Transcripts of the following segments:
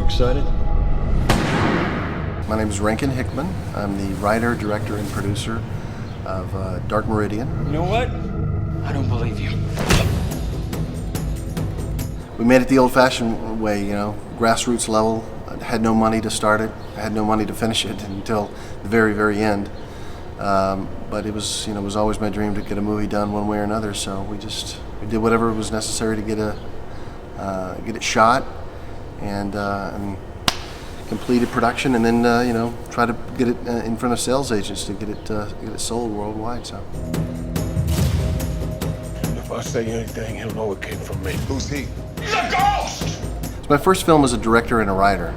excited? My name is Rankin Hickman. I'm the writer, director, and producer of Dark Meridian. You know what? I don't believe you. We made it the old-fashioned way, grassroots level. I had no money to start it. I had no money to finish it until the very, very end. But it was always my dream to get a movie done one way or another. So we did whatever was necessary to get it shot and completed production, and then try to get it in front of sales agents to get it sold worldwide. So. If I say anything, he'll know it came from me. Who's he? He's a ghost! It's my first film as a director and a writer.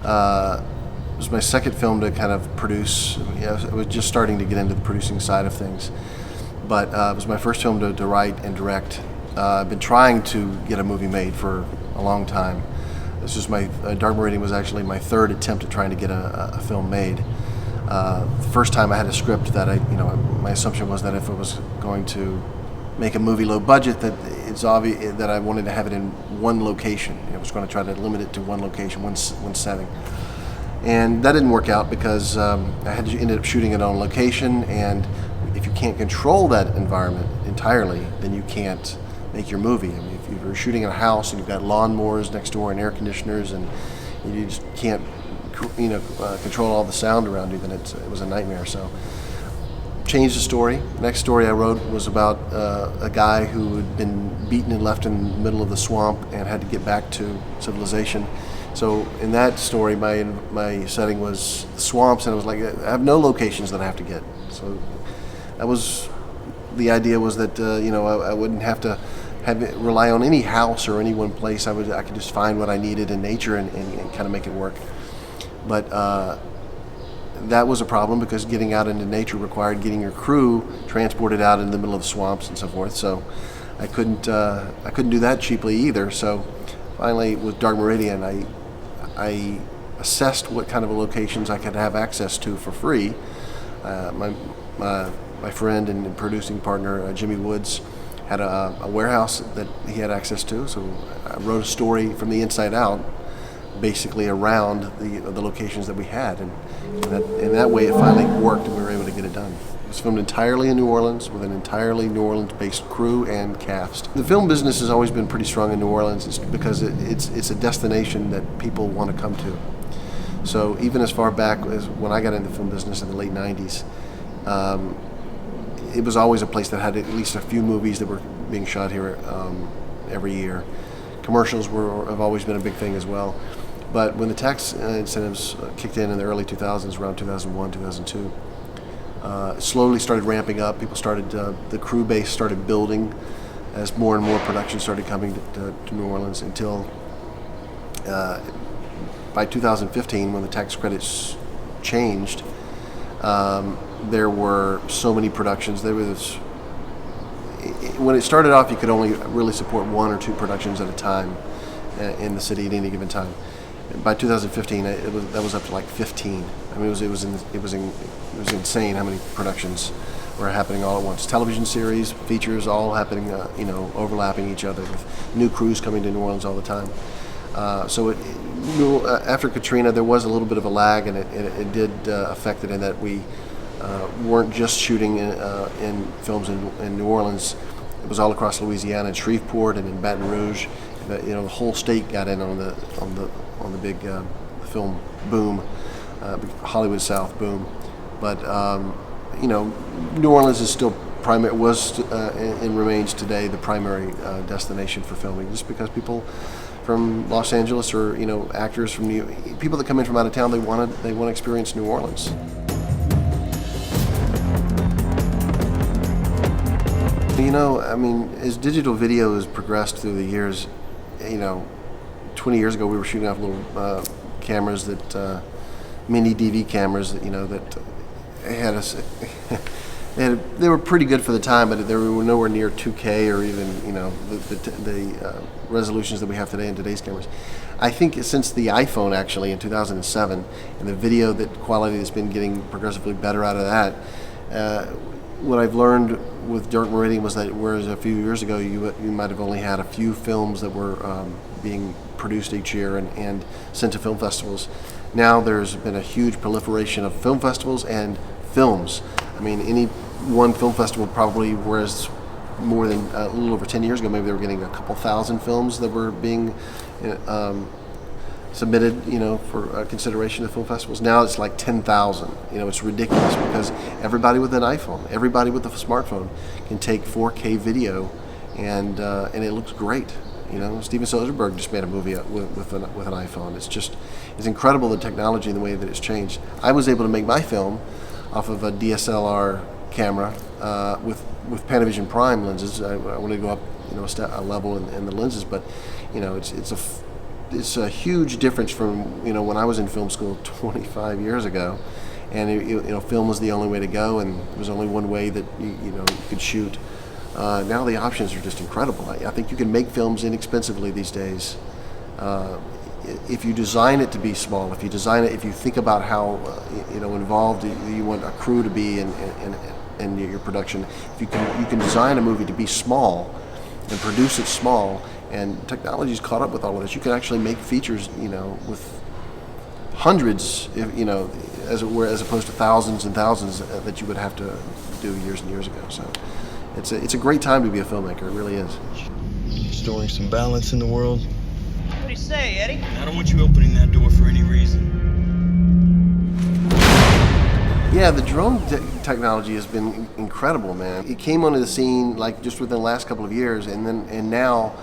It was my second film to kind of produce. I was just starting to get into the producing side of things, but it was my first film to write and direct. I've been trying to get a movie made for a long time. This was Dark Meridian was actually my third attempt at trying to get a film made. The first time I had a script that my assumption was that if I was going to make a movie low budget, that it's obvious that I wanted to have it in one location. I was going to try to limit it to one location, one setting. And that didn't work out because I ended up shooting it on location, and if you can't control that environment entirely, then you can't make your movie. I mean, if you're shooting in a house and you've got lawnmowers next door and air conditioners, and you just can't control all the sound around you, then it was a nightmare. So changed the story. The next story I wrote was about a guy who had been beaten and left in the middle of the swamp and had to get back to civilization. So in that story, my setting was the swamps, and I was like, I have no locations that I have to get. So the idea was that I wouldn't have to rely on any house or any one place. I could just find what I needed in nature and kind of make it work. But that was a problem because getting out into nature required getting your crew transported out in the middle of the swamps and so forth. So I couldn't do that cheaply either. So finally, with Dark Meridian, I assessed what kind of locations I could have access to for free. My friend and producing partner, Jimmy Woods, had a warehouse that he had access to, so I wrote a story from the inside out, basically around the locations that we had, and in that way it finally worked and we were able to get it done. It was filmed entirely in New Orleans with an entirely New Orleans-based crew and cast. The film business has always been pretty strong in New Orleans because it's a destination that people want to come to. So even as far back as when I got into the film business in the late 90s, it was always a place that had at least a few movies that were being shot here every year. Commercials have always been a big thing as well. But when the tax incentives kicked in the early 2000s, around 2001, 2002, it slowly started ramping up. People started, the crew base started building as more and more production started coming to New Orleans until by 2015, when the tax credits changed, there were so many productions. When it started off, you could only really support one or two productions at a time in the city at any given time. By 2015, that was up to like 15. I mean, it was insane how many productions were happening all at once. Television series, features, all happening, overlapping each other with new crews coming to New Orleans all the time. So after Katrina, there was a little bit of a lag, and it did affect it in that we weren't just shooting in films in New Orleans. It was all across Louisiana, in Shreveport and in Baton Rouge. The whole state got in on the big film boom, Hollywood South boom. But New Orleans is still was and remains today the primary destination for filming, just because people from Los Angeles or actors from people that come in from out of town, they want to experience New Orleans. I mean, as digital video has progressed through the years, 20 years ago we were shooting off little cameras that, mini DV cameras that had us. They were pretty good for the time, but they were nowhere near 2K or even the resolutions that we have today in today's cameras. I think since the iPhone actually in 2007 and the video quality that's been getting progressively better out of that. What I've learned with Dark Meridian was that whereas a few years ago you might have only had a few films that were being produced each year and sent to film festivals. Now there's been a huge proliferation of film festivals and films. I mean, any one film festival probably, whereas more than a little over 10 years ago, maybe they were getting a couple thousand films that were being submitted, for consideration of film festivals. Now it's like 10,000. It's ridiculous because everybody with an iPhone, everybody with a smartphone can take 4K video, and it looks great. Steven Soderbergh just made a movie with an iPhone. It's incredible, the technology and the way that it's changed. I was able to make my film off of a DSLR camera with Panavision Prime lenses. I wanted to go up, a level in the lenses, but it's a huge difference from when I was in film school 25 years ago, and film was the only way to go, and there was only one way that you could shoot. Now the options are just incredible. I think you can make films inexpensively these days. If you design it to be small, if you think about how involved you want a crew to be in your production, if you can design a movie to be small and produce it small, and technology's caught up with all of this. You can actually make features, with hundreds, as opposed to thousands and thousands that you would have to do years and years ago. So it's a great time to be a filmmaker. It really is. Restoring some balance in the world. What do you say, Eddie? I don't want you opening that door for any reason. Yeah, the drone technology has been incredible, man. It came onto the scene like just within the last couple of years, and now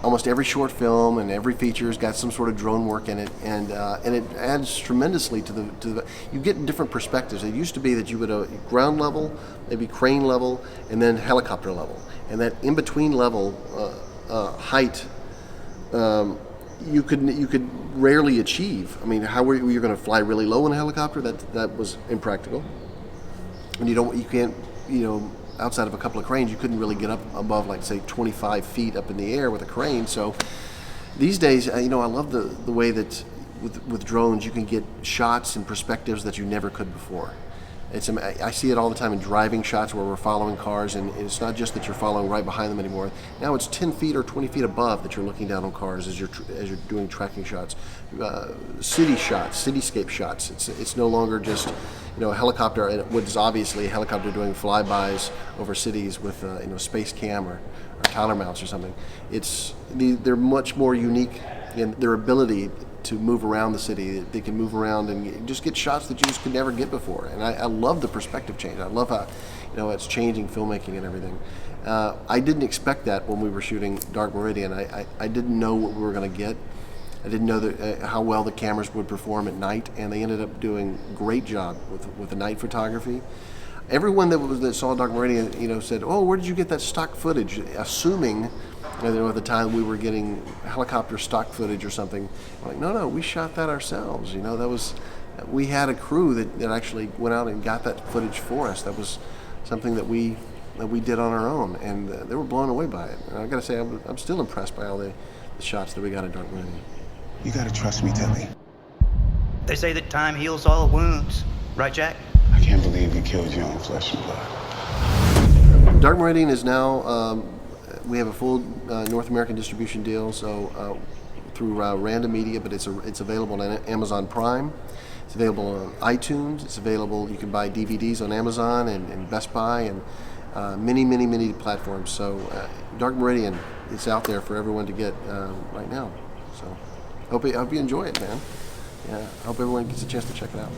almost every short film and every feature has got some sort of drone work in it, and it adds tremendously to the. You get different perspectives. It used to be that you would ground level, maybe crane level, and then helicopter level, and that in between level height. You could rarely achieve. I mean, how were you going to fly really low in a helicopter? That was impractical. And you can't, outside of a couple of cranes, you couldn't really get up above, like, say, 25 feet up in the air with a crane. So these days, I love the way that with drones you can get shots and perspectives that you never could before. I see it all the time in driving shots where we're following cars, and it's not just that you're following right behind them anymore. Now it's 10 feet or 20 feet above that you're looking down on cars as you're doing tracking shots, city shots, cityscape shots. It's no longer just a helicopter, and what is obviously a helicopter doing flybys over cities with space cam or Tyler mounts or something. They're much more unique in their ability to move around the city. They can move around and just get shots that you just could never get before. And I love the perspective change. I love how it's changing filmmaking and everything. I didn't expect that when we were shooting Dark Meridian. I didn't know what we were going to get. I didn't know that, how well the cameras would perform at night, and they ended up doing a great job with the night photography. Everyone that saw Dark Meridian, said, "Oh, where did you get that stock footage?" Assuming, at the time we were getting helicopter stock footage or something. I'm like, no, we shot that ourselves. We had a crew that actually went out and got that footage for us. That was something that we did on our own, and they were blown away by it. And I got to say, I'm still impressed by all the shots that we got in Dark Meridian. You gotta trust me, Tilly. They say that time heals all wounds. Right, Jack? I can't believe you killed your own flesh and blood. Dark Meridian is now, we have a full North American distribution deal, so through Random Media, but it's available on Amazon Prime. It's available on iTunes. It's available, you can buy DVDs on Amazon and Best Buy and many platforms. So Dark Meridian, it's out there for everyone to get right now. So hope you enjoy it, man. Yeah, I hope everyone gets a chance to check it out.